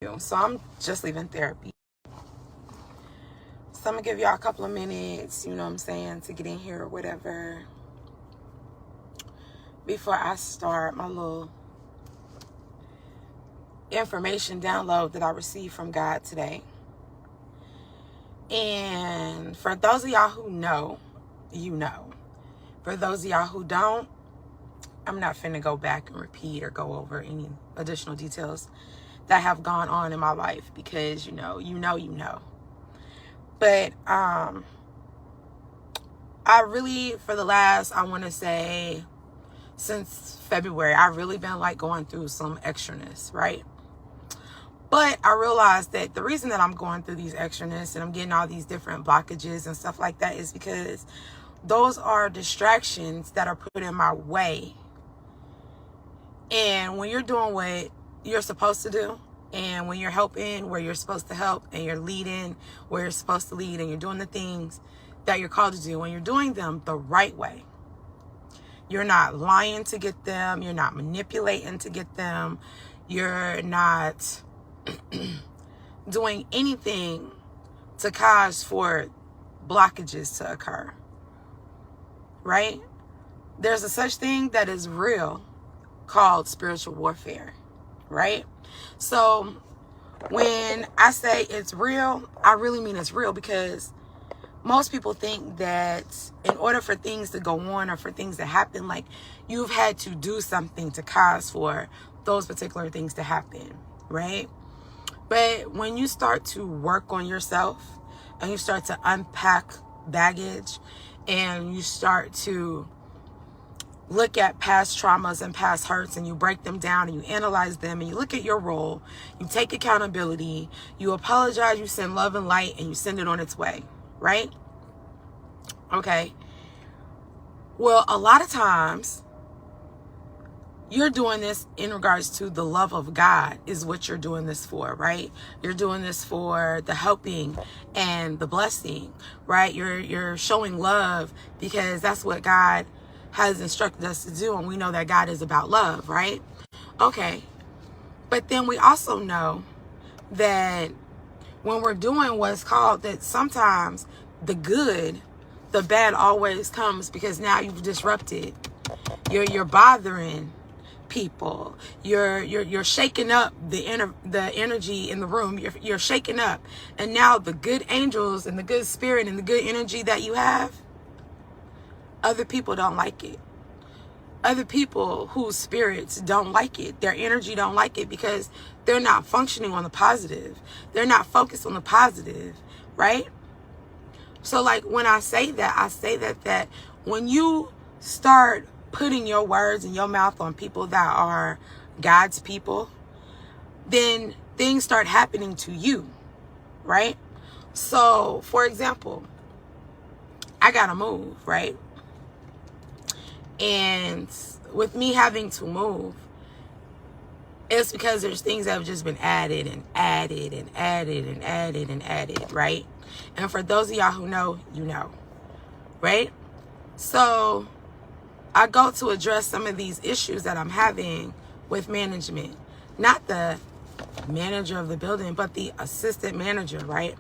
So I'm just leaving therapy. So I'm going to give y'all a couple of minutes, you know what I'm saying, to get in here or whatever, before I start my little information download that I received from God today. And for those of y'all who know, you know. For those of y'all who don't, I'm not finna go back and repeat or go over any additional details that have gone on in my life, because you know. But I really, for the last, I want to say, since February, I've really been like going through some extraness, right? But I realized that the reason that I'm going through these extraness and I'm getting all these different blockages and stuff like that is because those are distractions that are put in my way. And when you're doing what you're supposed to do, and when you're helping where you're supposed to help, and you're leading where you're supposed to lead, and you're doing the things that you're called to do, when you're doing them the right way, you're not lying to get them, you're not manipulating to get them, you're not doing anything to cause for blockages to occur, right? There's a such thing that is real called spiritual warfare, right? So when I say it's real, I really mean it's real, because most people think that in order for things to go on or for things to happen, like you've had to do something to cause for those particular things to happen, right? But when you start to work on yourself and you start to unpack baggage and you start to look at past traumas and past hurts and you break them down and you analyze them and you look at your role, you take accountability, you apologize, you send love and light, and you send it on its way, right? Okay. Well, a lot of times you're doing this in regards to the love of God is what you're doing this for, right? You're doing this for the helping and the blessing, right? You're showing love because that's what God has instructed us to do, and we know that God is about love, right? Okay. But then we also know that when we're doing what's called, that sometimes the good, the bad always comes, because now you've disrupted. You're bothering people. You're shaking up the energy in the room. You're shaking up, and now the good angels and the good spirit and the good energy that you have, other people don't like it. Other people whose spirits don't like it, their energy don't like it, because they're not functioning on the positive. They're not focused on the positive, right? So like when I say that when you start putting your words and your mouth on people that are God's people, then things start happening to you, right? So for example, I gotta move, right? And with me having to move, it's because there's things that have just been added and added and added and added and added, right? And for those of y'all who know, you know, right? So I go to address some of these issues that I'm having with management. Not the manager of the building, but the assistant manager, right?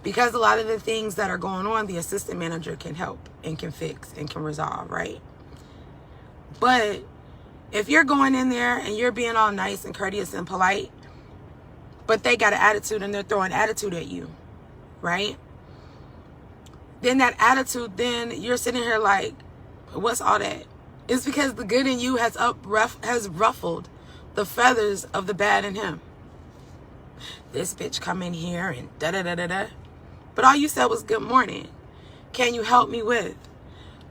Because a lot of the things that are going on, the assistant manager can help and can fix and can resolve, right? But if you're going in there and you're being all nice and courteous and polite, but they got an attitude and they're throwing attitude at you, right? Then that attitude, then you're sitting here like, what's all that? It's because the good in you has ruffled the feathers of the bad in him. This bitch come in here and da-da-da-da-da. But all you said was good morning. Can you help me with?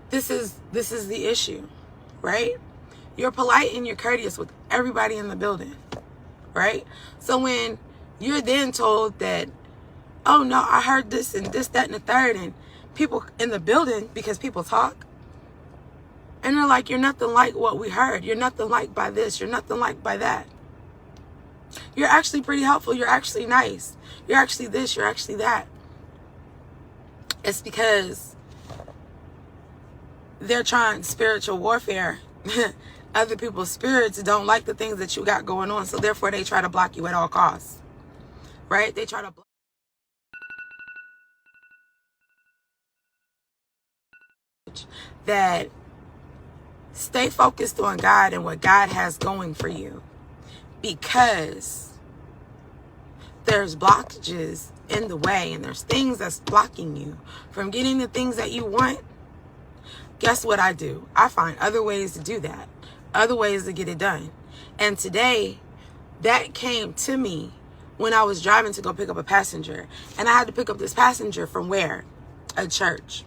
This is the issue, right? You're polite and you're courteous with everybody in the building, right? So when you're then told that, oh no, I heard this and this, that, and the third, and people in the building, because people talk, and they're like, you're nothing like what we heard. You're nothing like by this. You're nothing like by that. You're actually pretty helpful. You're actually nice. You're actually this. You're actually that. It's because they're trying spiritual warfare. Other people's spirits don't like the things that you got going on, so therefore they try to block you at all costs, right? They try to block that. Stay focused on God and what God has going for you, because there's blockages in the way and there's things that's blocking you from getting the things that you want. Guess what I do? I find other ways to do that, other ways to get it done. And today, that came to me when I was driving to go pick up a passenger. And I had to pick up this passenger from where? A church.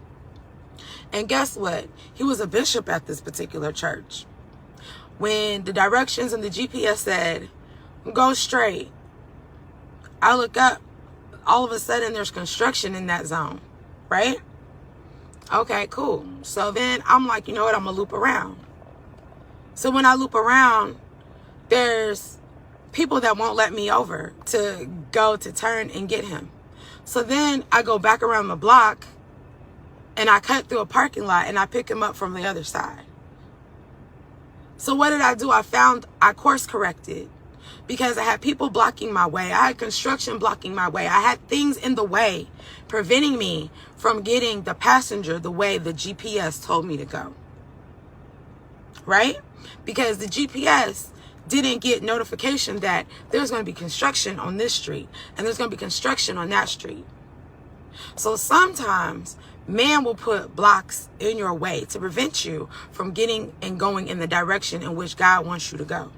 And guess what? He was a bishop at this particular church. When the directions and the GPS said, go straight, I look up, all of a sudden there's construction in that zone, right? Okay, cool. So then I'm like, you know what? I'm going to loop around. So when I loop around, there's people that won't let me over to go to turn and get him. So then I go back around the block and I cut through a parking lot and I pick him up from the other side. So what did I do? I course corrected, because I had people blocking my way. I had construction blocking my way. I had things in the way preventing me from getting the passenger the way the GPS told me to go. Right? Because the GPS didn't get notification that there's going to be construction on this street and there's going to be construction on that street. So sometimes man will put blocks in your way to prevent you from getting and going in the direction in which God wants you to go.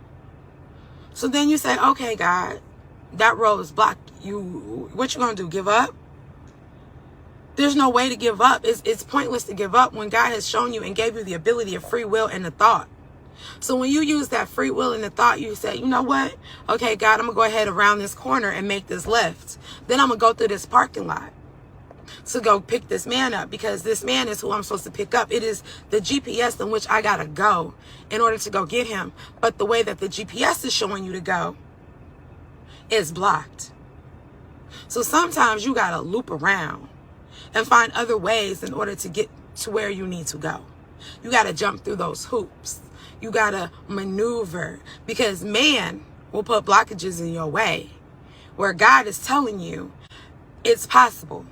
So then you say, okay, God, that road is blocked. What you going to do? Give up? There's no way to give up. It's pointless to give up when God has shown you and gave you the ability of free will and the thought. So when you use that free will and the thought, you say, you know what? Okay, God, I'm going to go ahead around this corner and make this left. Then I'm going to go through this parking lot to go pick this man up, because this man is who I'm supposed to pick up. It is the GPS in which I got to go in order to go get him. But the way that the GPS is showing you to go is blocked. So sometimes you got to loop around and find other ways in order to get to where you need to go. You got to jump through those hoops. You got to maneuver, because man will put blockages in your way where God is telling you it's possible.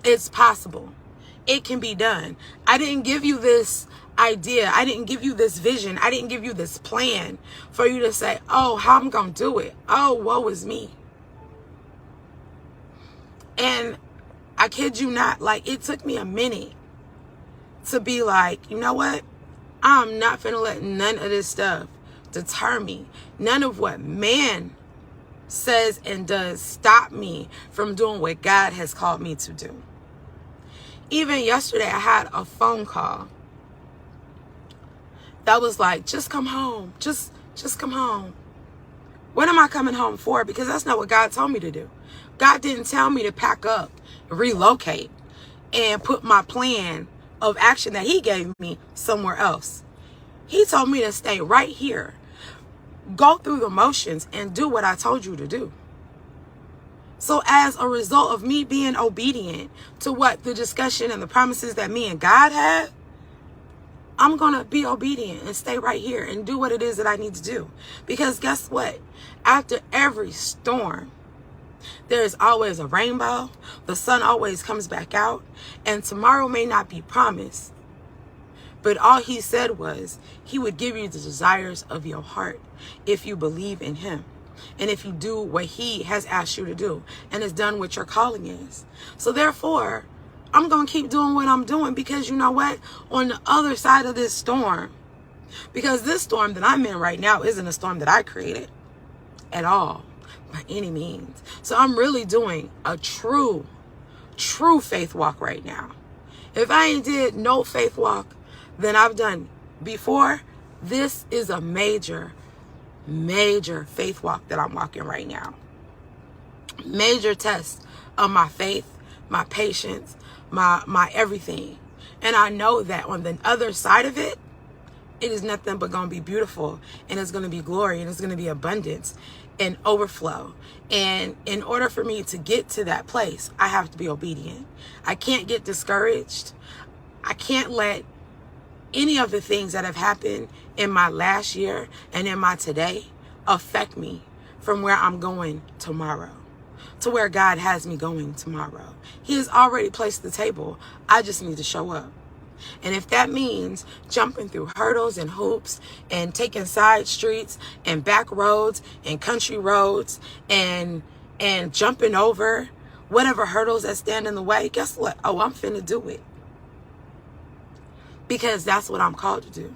It's possible. It can be done. I didn't give you this idea. I didn't give you this vision. I didn't give you this plan for you to say, oh, how I'm going to do it. Oh, woe is me. And I kid you not, like, it took me a minute to be like, you know what? I'm not finna let none of this stuff deter me. None of what man says and does stop me from doing what God has called me to do. Even yesterday, I had a phone call that was like, just come home. Just come home. What am I coming home for? Because that's not what God told me to do. God didn't tell me to pack up, relocate, and put my plan of action that he gave me somewhere else. He told me to stay right here, go through the motions, and do what I told you to do. So as a result of me being obedient to what the discussion and the promises that me and God had, I'm going to be obedient and stay right here and do what it is that I need to do. Because guess what? After every storm, there is always a rainbow. The sun always comes back out. And tomorrow may not be promised. But all he said was he would give you the desires of your heart if you believe in him. And if you do what he has asked you to do and has done what your calling is. So therefore, I'm going to keep doing what I'm doing, because you know what? On the other side of this storm, because this storm that I'm in right now isn't a storm that I created at all by any means. So I'm really doing a true faith walk right now. If I ain't did no faith walk than I've done before, this is a major faith walk that I'm walking right now. Major test of my faith, my patience, my everything. And I know that on the other side of it, it is nothing but going to be beautiful, and it's going to be glory, and it's going to be abundance and overflow. And in order for me to get to that place, I have to be obedient. I can't get discouraged. I can't let any of the things that have happened in my last year and in my today affect me from where I'm going tomorrow, to where God has me going tomorrow. He has already placed the table. I just need to show up. And if that means jumping through hurdles and hoops and taking side streets and back roads and country roads and jumping over whatever hurdles that stand in the way, guess what? Oh, I'm finna do it. Because that's what I'm called to do.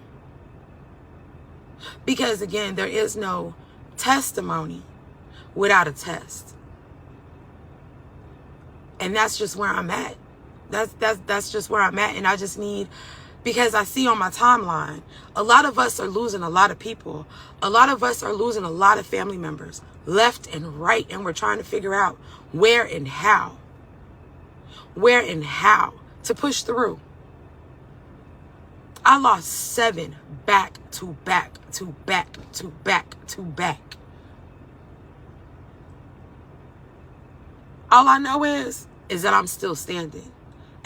Because again, there is no testimony without a test. And that's just where I'm at. That's just where I'm at. And I just need, because I see on my timeline, a lot of us are losing a lot of people. A lot of us are losing a lot of family members left and right. And we're trying to figure out where and how to push through. I lost 7 back to back to back to back to back. All I know is that I'm still standing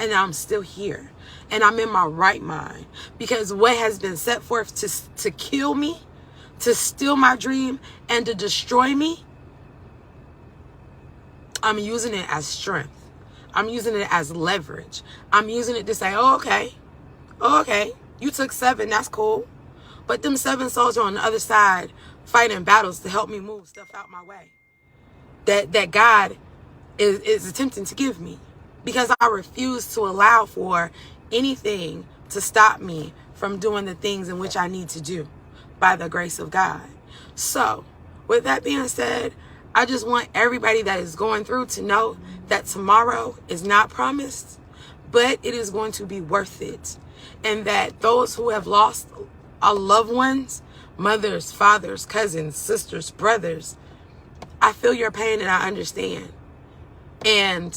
and I'm still here and I'm in my right mind, because what has been set forth to kill me, to steal my dream, and to destroy me, I'm using it as strength. I'm using it as leverage. I'm using it to say, oh, okay, you took 7, that's cool. But them 7 souls are on the other side fighting battles to help me move stuff out my way that God is attempting to give me, because I refuse to allow for anything to stop me from doing the things in which I need to do by the grace of God. So with that being said, I just want everybody that is going through to know that tomorrow is not promised, but it is going to be worth it. And that those who have lost loved ones, mothers, fathers, cousins, sisters, brothers, I feel your pain and I understand. And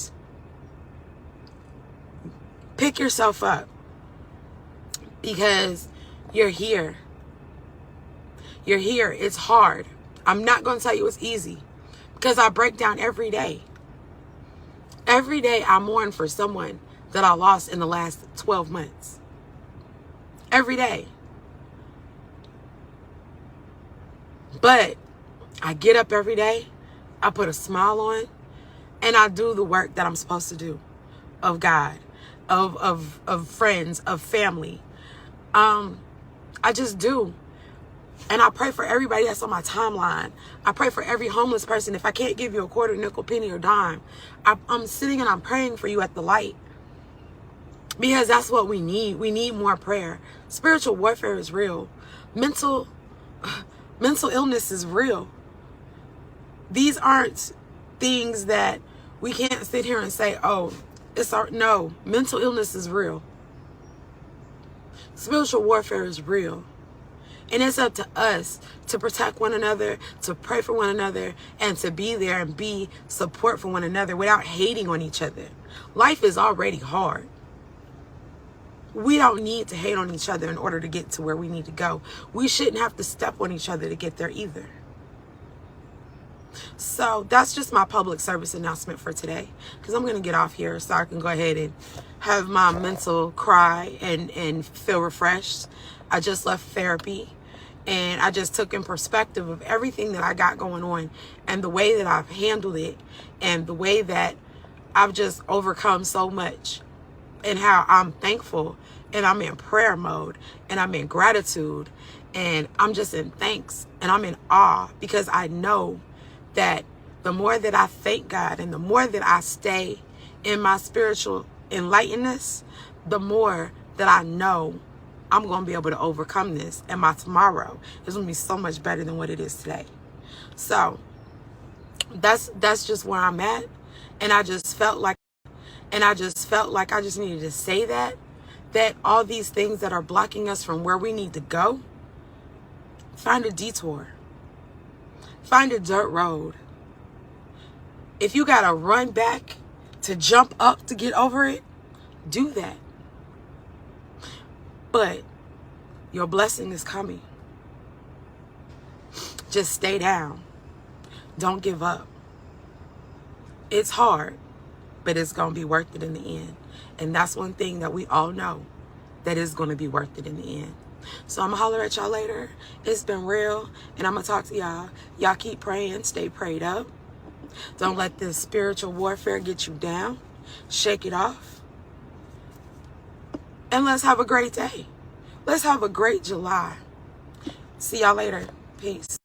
pick yourself up, because you're here. You're here. It's hard. I'm not going to tell you it's easy, because I break down every day. Every day I mourn for someone that I lost in the last 12 months. Every day. But I get up every day, I put a smile on, and I do the work that I'm supposed to do of God, of friends, of family. I just do. And I pray for everybody that's on my timeline. I pray for every homeless person. If I can't give you a quarter, nickel, penny, or dime, I'm sitting and I'm praying for you at the light. Because that's what we need. We need more prayer. Spiritual warfare is real. Mental illness is real. These aren't things that we can't sit here and say, oh, no, mental illness is real. Spiritual warfare is real. And it's up to us to protect one another, to pray for one another, and to be there and be support for one another without hating on each other. Life is already hard. We don't need to hate on each other in order to get to where we need to go. We shouldn't have to step on each other to get there either. So that's just my public service announcement for today, because I'm going to get off here so I can go ahead and have my mental cry and feel refreshed. I just left therapy, and I just took in perspective of everything that I got going on and the way that I've handled it and the way that I've just overcome so much, and how I'm thankful and I'm in prayer mode and I'm in gratitude and I'm just in thanks and I'm in awe, because I know that the more that I thank God and the more that I stay in my spiritual enlightenedness, the more that I know I'm going to be able to overcome this, and my tomorrow is going to be so much better than what it is today. So that's just where I'm at. And I just felt like I just needed to say that all these things that are blocking us from where we need to go, find a detour. Find a dirt road. If you got to run back to jump up to get over it, do that. But your blessing is coming. Just stay down. Don't give up. It's hard, but it's going to be worth it in the end. And that's one thing that we all know. that it's going to be worth it in the end. So I'm going to holler at y'all later. It's been real, and I'm going to talk to y'all. Y'all keep praying. Stay prayed up. Don't let this spiritual warfare get you down. Shake it off. And let's have a great day. Let's have a great July. See y'all later. Peace.